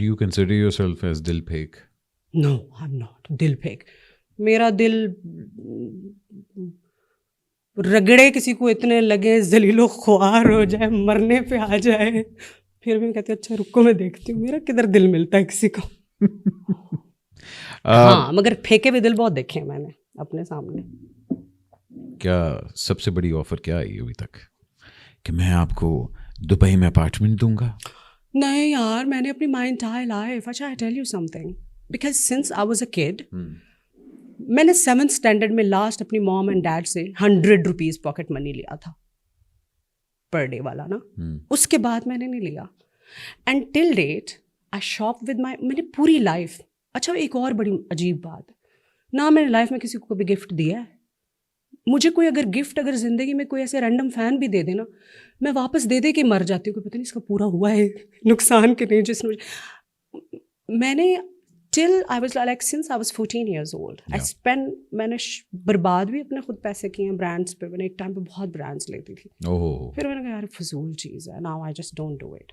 Do you consider yourself as dil phek? No, I'm not. दिल फेंक मेरा दिल रगड़े किसी को इतने लगे जलीलो ख्वार हो जाए मरने पे आ जाए फिर भी मैं कहती हूँ अच्छा रुको मैं देखती हूँ मेरा किधर दिल मिलता है किसी को हाँ मगर फेंके भी दिल बहुत देखे हैं मैंने अपने सामने। क्या सबसे बड़ी ऑफर क्या आई अभी तक कि मैं आपको दुबई में अपार्टमेंट दूंगा? नहीं यार मैंने अपनी माई एंटायर लाइफ अच्छा I tell you something because since I was a kid मैंने 7th स्टैंडर्ड में लास्ट अपनी मॉम एंड डैड से 100 रुपीज़ पॉकेट मनी लिया था पर डे वाला ना उसके बाद मैंने नहीं लिया and till date I shop with my मैंने पूरी लाइफ अच्छा एक और बड़ी अजीब बात ना मैंने लाइफ में किसी को कभी गिफ्ट दिया है मुझे कोई अगर गिफ्ट अगर ज़िंदगी में कोई ऐसे रैंडम फ़ैन भी दे देना मैं वापस दे दे के मर जाती हूँ कि पता नहीं इसका पूरा हुआ है नुकसान के नहीं जिसने मैंने till I was like since I was 14 years old I spend मैंने बर्बाद भी अपने खुद पैसे किए हैं ब्रांड्स पे मैंने एक टाइम पे बहुत ब्रांड्स लेती थी फिर मैंने कहा यार फजूल चीज़ है now I just don't do it.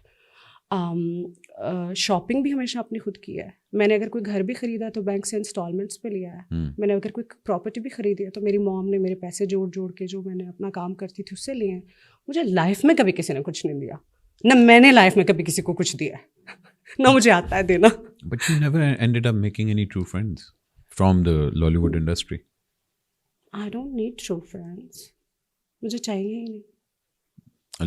Shopping भी हमेशा अपनी खुद की है मैंने अगर कोई घर भी खरीदा तो बैंक से इंस्टॉलमेंट्स पे लिया है मैंने अगर कोई प्रॉपर्टी भी खरीदी है तो मेरी मॉम ने मेरे पैसे जोड़ जोड़ के जो मैंने अपना काम करती थी उससे लिए हैं। मुझे लाइफ में कभी किसी ने कुछ नहीं दिया ना मैंने लाइफ में कभी किसी को कुछ दिया है ना मुझे आता है देना। But you never ended up making any true friends from the Lollywood industry. I don't need true friends. मुझे चाहिए ही नहीं।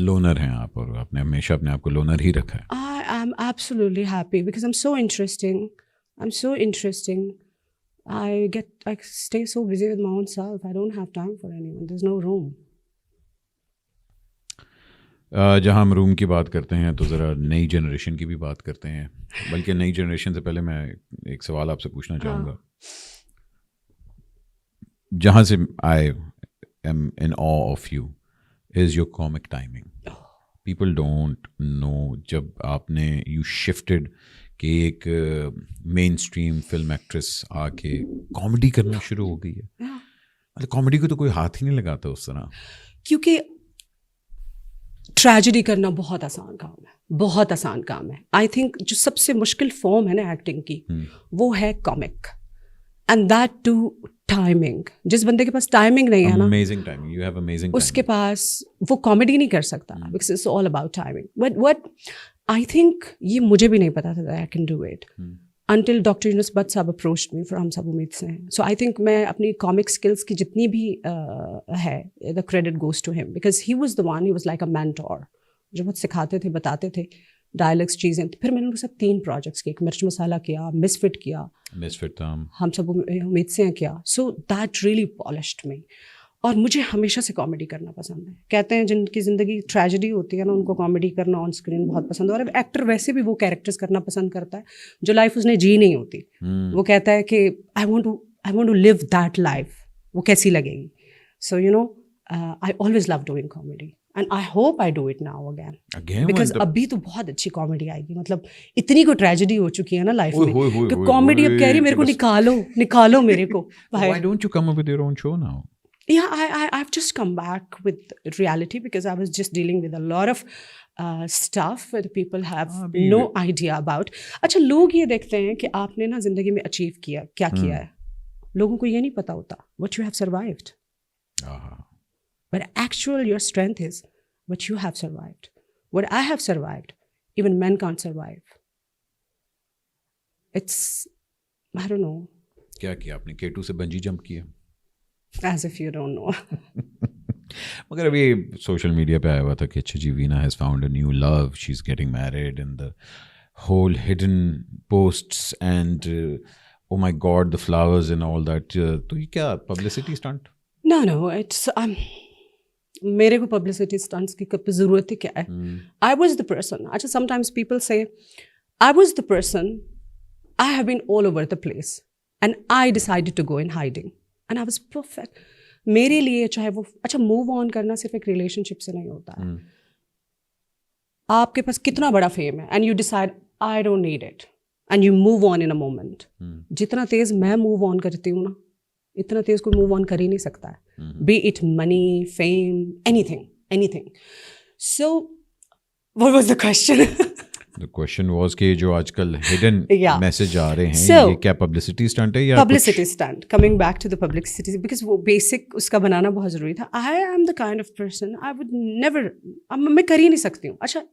लोनर हैं आप और आपने हमेशा अपने आप को लोनर ही रखा है। I am absolutely happy because I'm so interesting. I'm so interesting. I stay so busy with my own self. I don't have time for anyone. There's no room. जहाँ हम रूम की बात करते हैं तो ज़रा नई जनरेशन की भी बात करते हैं बल्कि नई जनरेशन से पहले मैं एक सवाल आपसे पूछना चाहूँगा। जहाँ से I am in awe of you is your comic timing. People don't know जब आपने यू शिफ्टेड कि एक मेन स्ट्रीम फिल्म एक्ट्रेस आके कॉमेडी करना शुरू हो गई है। मतलब कॉमेडी को तो कोई हाथ ही नहीं लगाता उस तरह क्योंकि ट्रेजेडी करना बहुत आसान काम है बहुत आसान काम है। आई थिंक जो सबसे मुश्किल फॉर्म है ना एक्टिंग की वो है comic and that too timing. जिस बंदे के पास टाइमिंग नहीं है ना amazing timing you have amazing उसके पास वो कॉमेडी नहीं कर सकता because it's all about timing. But what I think ये मुझे भी नहीं पता था I can do it until Dr. Yunus Butt साहब approached me from सब उम्मीद से। So I think मैं अपनी comic skills की जितनी भी है the credit goes to him because he was the one, he was like a mentor जो बहुत सिखाते थे बताते थे डायलॉग्स चीज़ें। फिर मैंने उनके साथ 3 प्रोजेक्ट्स किए, एक मिर्च मसाला किया, मिसफिट किया, मिसफिट हम सब उम्मीद से किया। सो दैट रियली पॉलिश्ड मी और मुझे हमेशा से कॉमेडी करना पसंद है। कहते हैं जिनकी ज़िंदगी ट्रेजेडी होती है ना उनको कॉमेडी करना ऑन स्क्रीन बहुत पसंद है और अब एक्टर वैसे भी वो कैरेक्टर्स करना पसंद करता है जो लाइफ उसने जी नहीं होती। वो कहता है कि I want to live that life, वो कैसी लगेगी। So you know I always love doing comedy and I hope I do it now again because अभी तो बहुत अच्छी कॉमेडी आएगी। मतलब इतनी को ट्रेजेडी हो चुकी है ना लाइफ में कि कॉमेडी अब कह रही मेरे को निकालो मेरे को। Why don't you come up with your own show now? Yeah, I've just come back with reality because I was just dealing with a lot of stuff that people have no idea about. अच्छा लोग ये देखते हैं कि आपने ना जिंदगी में अचीव किया क्या किया है, लोगों को ये नहीं पता होता what you have survived. But actual your strength is what you have survived. What I have survived, even men can't survive. It's I don't know. क्या किया आपने? K2 से बंजी जंप किया? As if you don't know. मगर अभी social media पे आया हुआ था कि अच्छा जी Veena has found a new love, she is getting married and the whole hidden posts and oh my god the flowers and all that. तो ये क्या पब्लिसिटी स्टंट? No, it's मेरे को पब्लिसिटी स्टंट्स की कब ज़रूरत ही क्या है? I was the person. अच्छा sometimes people say I was the person. I have been all over the place and I decided to go in hiding. And I was perfect. मेरे लिए चाहे वो अच्छा मूव ऑन करना सिर्फ एक relationship से नहीं होता है। आपके पास कितना बड़ा फेम है and you decide I don't need it and you move on in a moment. जितना तेज मैं मूव ऑन करती हूँ ना इतना तेज कोई मूव ऑन कर ही नहीं सकता है, B it money fame anything. So what was the question? The question was कि जो आजकल hidden Yeah. message आ रहे हैं, So, ये क्या publicity stunt है या publicity stunt, coming back to the publicity, because वो basic उसका बनाना बहुत ज़रूरी था. I am the kind of person, I would never, मैं कर ही नहीं सकती हूँ. अच्छा,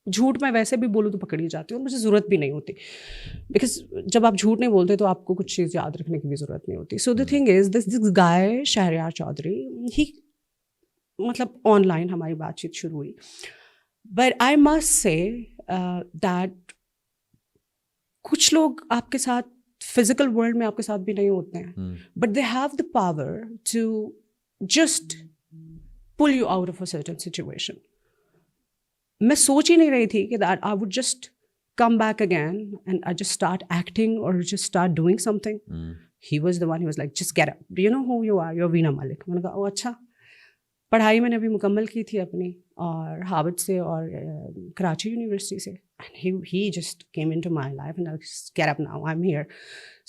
झूठ मैं वैसे भी बोलूँ तो पकड़ी जाती हूँ, मुझे ज़रूरत भी नहीं होती. बिकॉज जब आप झूठ नहीं बोलते तो आपको कुछ चीज़ याद रखने की भी ज़रूरत नहीं होती. So the thing is this guy Shahryar Chaudhry, he मतलब ऑनलाइन हमारी बातचीत शुरू हुई. But I must say that कुछ लोग आपके साथ फिजिकल वर्ल्ड में आपके साथ भी नहीं होते हैं, but they have the power to just pull you out of a certain situation. मैं सोच ही नहीं रही थी कि that I would just come back again and I just start acting or just start doing something. He was the one, he was like, just get up. Do you know who you are? You're Veena Malik. मैंने कहा, अच्छा. पढ़ाई मैंने अभी मुकम्मल की थी अपनी, और हार्वर्ड से और कराची यूनिवर्सिटी से. And he just came into my life and I was just get up now, I'm here.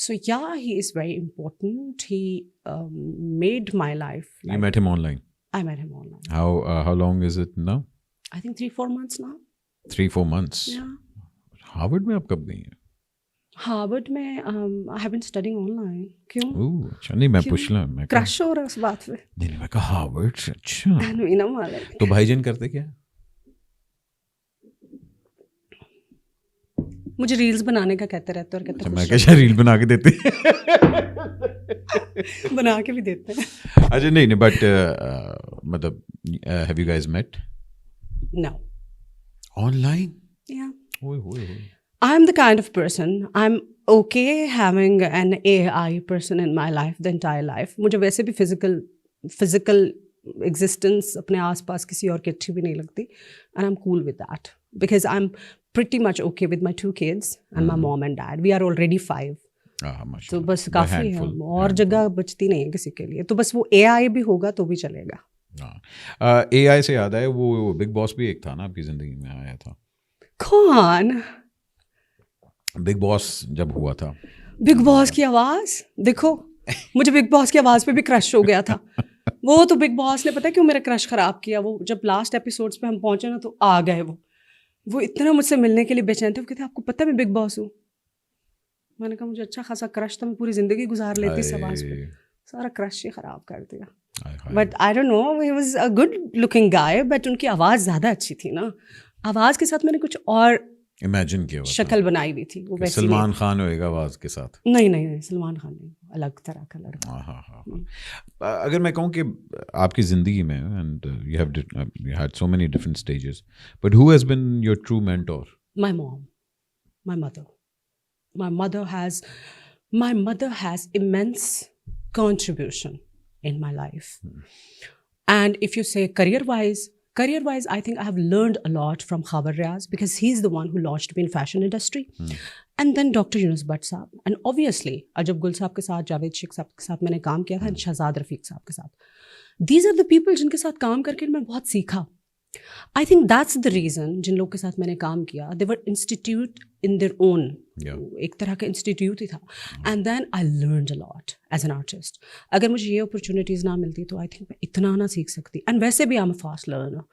So yeah, he is very important. He made my life. You met him online? I met him online. How long is it now? I think 3-4 months now. 3-4 months? Yeah. Harvard में आप कब गई हैं? Harvard में I have been studying online. क्यों? Oh अच्छा, नहीं मैं पूछ रहा, मैं क्रश हो रहा है उस बात पे. नहीं मैं कहा हार्वर्ड से. अच्छा वीना मालिक. तो भाईजान करते क्या? मुझे रील्स बनाने का कहते रहते और कहते मैं क्या रील बना के देते बना के भी देते हैं. अच्छा नहीं बट मतलब have you guys met? No. Online? Yeah. ओए. I'm the kind of person, I'm okay having an AI person in my life the entire life. मुझे वैसे भी physical existence अपने आसपास किसी और की अच्छी भी नहीं लगती, and I'm cool with that because I'm pretty much okay with my 2 kids and my mom and dad. We are already 5. तो बस काफ़ी है, और जगह बचती नहीं है किसी के लिए. तो बस वो AI भी होगा तो भी चलेगा. AI से याद है, वो बिग बॉस भी एक था ना आपकी ज़िंदगी में आया था. कौन? बिग बॉस जब हुआ था, बिग बॉस की आवाज़ देखो, मुझे बिग बॉस की आवाज़ पे भी क्रश हो गया था. वो तो बिग बॉस ने पता है क्यों मेरा क्रश ख़राब किया. वो जब लास्ट एपिसोड्स पे हम पहुंचे ना तो आ गए वो इतना मुझसे मिलने के लिए बेचैन थे. वो कहते आपको पता है मैं बिग बॉस हूँ. मैंने कहा मुझे अच्छा खासा क्रश था, मैं पूरी ज़िंदगी गुजार लेती इस आवाज़ पे. सारा क्रश ही ख़राब कर दिया. But I don't know, he was a good looking guy, but उनकी आवाज़ ज़्यादा अच्छी थी ना. आवाज़ के साथ मैंने कुछ और इमेजिन किया, शक्ल बनाई हुई थी. वो वैसे सलमान खान होएगा आवाज़ के साथ. नहीं सलमान खान नहीं, अलग तरह का लड़का. हाँ. अगर मैं कहूँ कि आपकी ज़िंदगी में and you had so many different stages, but who has been your true mentor? My mom, my mother. My mother has immense contribution in my life. And if you say career-wise, I think I have learned a lot from Khabar Riaz because he's the one who launched me in fashion industry. And then Dr. Yunus Butt साहब. And obviously, अजब गुल साहब के साथ, जावेद शेख साहब के साथ मैंने काम किया था, शहजाद रफ़ीक साहब के साथ. These are the people जिनके साथ काम करके मैं बहुत सीखा. I think that's the reason जिन लोग के साथ मैंने काम किया, they were institute in their own. एक तरह का इंस्टीट्यूट ही था. And then I learned a lot as an artist. अगर मुझे ये opportunities ना मिलती तो I think मैं इतना ना सीख सकती. And वैसे भी I'm a fast learner.